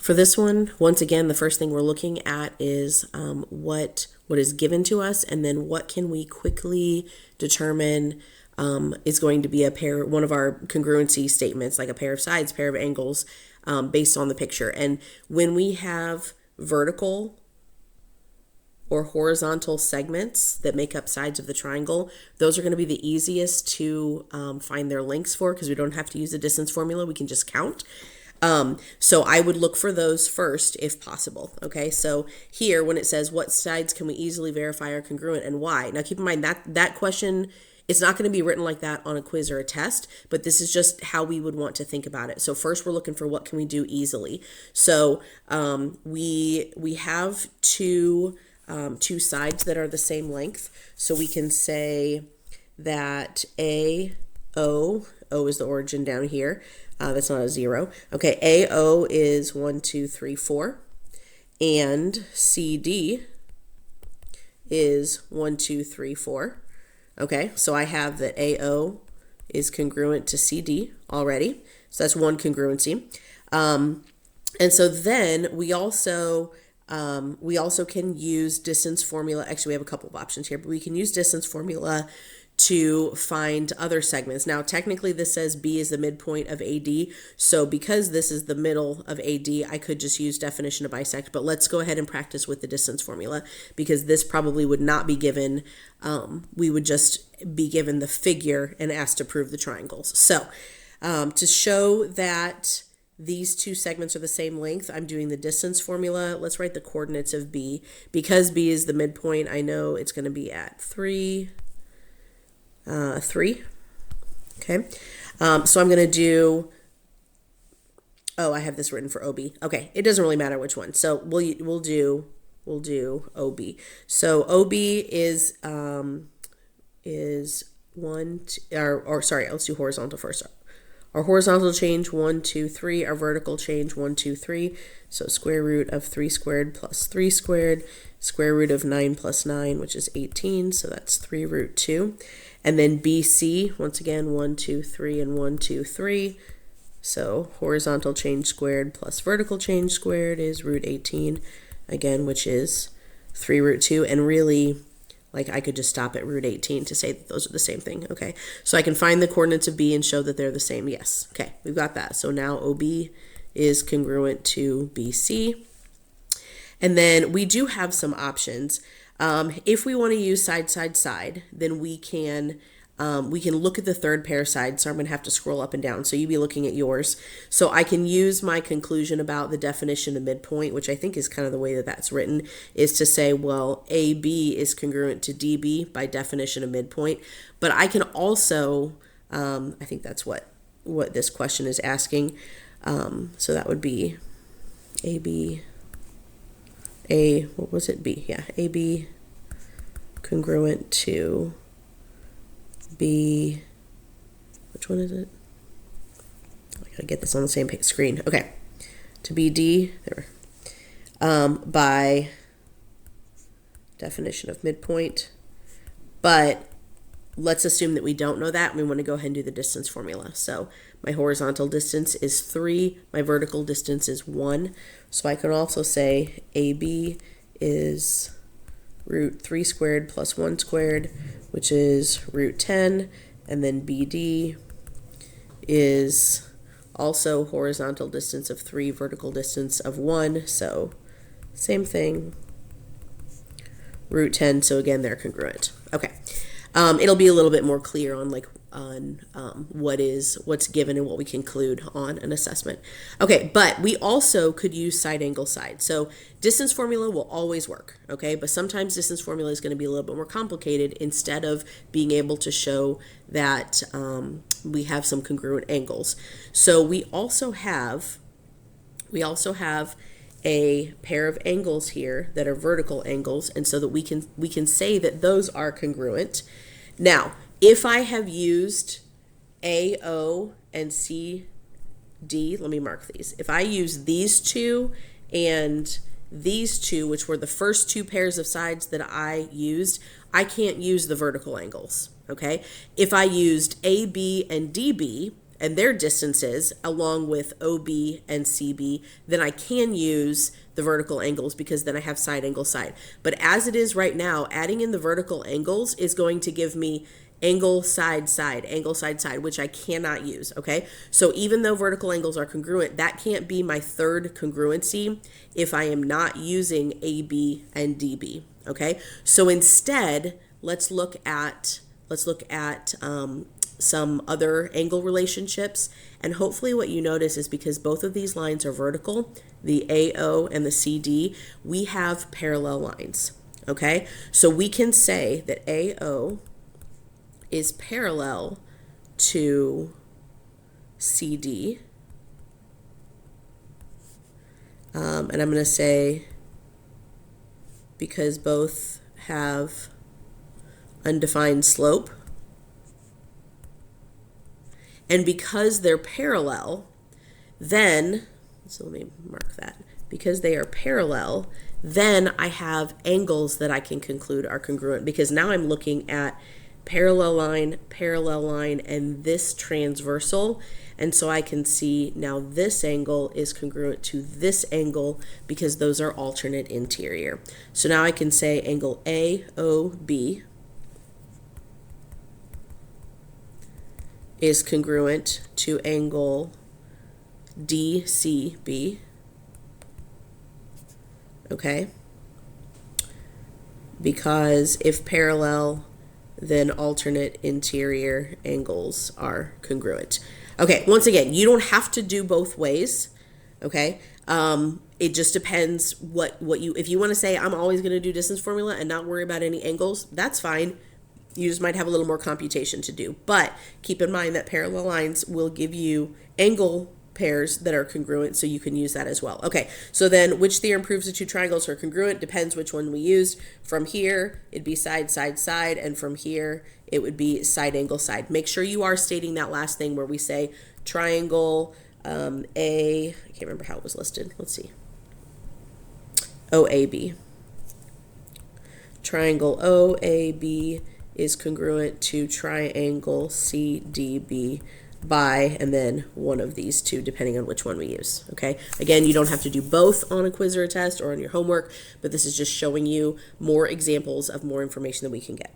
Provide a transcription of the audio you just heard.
For this one, once again, the first thing we're looking at is what is given to us, and then what can we quickly determine is going to be one of our congruency statements, like a pair of sides, pair of angles, based on the picture. And when we have vertical or horizontal segments that make up sides of the triangle, those are going to be the easiest to find their lengths for, because we don't have to use the distance formula. We can just count. So I would look for those first if possible. Okay, so here when it says what sides can we easily verify are congruent and why, now keep in mind that question, it's not going to be written like that on a quiz or a test, but this is just how we would want to think about it. So first we're looking for what can we do easily. So we have two sides that are the same length. So we can say that O is the origin down here. That's not a zero. Okay, AO is 1, 2, 3, 4. And CD is 1, 2, 3, 4. Okay, so I have that AO is congruent to CD already. So that's one congruency. And so then we also can use distance formula. Actually, we have a couple of options here, but we can use distance formula to find other segments. Now, technically this says B is the midpoint of AD. So because this is the middle of AD, I could just use definition to bisect, but let's go ahead and practice with the distance formula, because this probably would not be given. We would just be given the figure and asked to prove the triangles. So to show that these two segments are the same length, I'm doing the distance formula. Let's write the coordinates of B. Because B is the midpoint, I know it's going to be at 3. 3. Okay. So I'm going to do, I have this written for OB. Okay. It doesn't really matter which one. So we'll do OB. So OB is 1, sorry, let's do horizontal first. Our horizontal change 1, 2, 3. Our vertical change 1, 2, 3. So square root of 3 squared plus 3 squared, square root of 9 plus 9, which is 18. So that's 3 root 2. And then BC, once again, 1, 2, 3, and 1, 2, 3. So horizontal change squared plus vertical change squared is root 18, again, which is 3 root 2. And really, like, I could just stop at root 18 to say that those are the same thing. Okay, so I can find the coordinates of B and show that they're the same. Yes. Okay, we've got that. So now OB is congruent to BC. And then we do have some options. If we want to use side, side, side, then we can look at the third pair side. So I'm going to have to scroll up and down. So you'd be looking at yours. So I can use my conclusion about the definition of midpoint, which I think is kind of the way that that's written, is to say, well, AB is congruent to DB by definition of midpoint. But I can also, I think that's what this question is asking. So that would be AB. What was it? B. Yeah, AB congruent to B. Which one is it? I gotta get this on the same screen. Okay, to BD there. By definition of midpoint, but let's assume that we don't know that, and we want to go ahead and do the distance formula. So my horizontal distance is 3, my vertical distance is 1. So I can also say AB is root 3 squared plus 1 squared, which is root 10, and then BD is also horizontal distance of 3, vertical distance of 1, so same thing, root 10, so again, they're congruent. Okay. It'll be a little bit more clear on what's given and what we conclude on an assessment. Okay, but we also could use side angle side. So distance formula will always work, okay? But sometimes distance formula is going to be a little bit more complicated instead of being able to show that we have some congruent angles. So we also have a pair of angles here that are vertical angles, and so that we can say that those are congruent. Now, if I have used AO and CD, let me mark these. If I use these two and these two, which were the first two pairs of sides that I used, I can't use the vertical angles, okay? If I used AB and DB and their distances along with OB and CB, then I can use the vertical angles because then I have side angle side. But as it is right now, adding in the vertical angles is going to give me angle side side, angle side side, which I cannot use, okay? So even though vertical angles are congruent, that can't be my third congruency if I am not using AB and DB, okay? So instead, let's look at some other angle relationships, and hopefully what you notice is because both of these lines are vertical, the AO and the CD, we have parallel lines, okay? So we can say that AO is parallel to CD, and I'm going to say because both have undefined slope, and because they're parallel, then, so let me mark that, because they are parallel, then I have angles that I can conclude are congruent, because now I'm looking at parallel line, and this transversal, and so I can see now this angle is congruent to this angle because those are alternate interior. So now I can say angle AOB is congruent to angle DCB, okay? Because if parallel, then alternate interior angles are congruent. Okay, once again, you don't have to do both ways, okay? It just depends what you, if you want to say, I'm always going to do distance formula and not worry about any angles, that's fine. You just might have a little more computation to do. But keep in mind that parallel lines will give you angle pairs that are congruent, so you can use that as well. Okay, so then which theorem proves the two triangles are congruent? Depends which one we used. From here, it'd be side, side, side, and from here, it would be side, angle, side. Make sure you are stating that last thing where we say triangle I can't remember how it was listed. Let's see. OAB. Triangle OAB is congruent to triangle CDB by, and then one of these two, depending on which one we use, okay? Again, you don't have to do both on a quiz or a test or on your homework, but this is just showing you more examples of more information that we can get.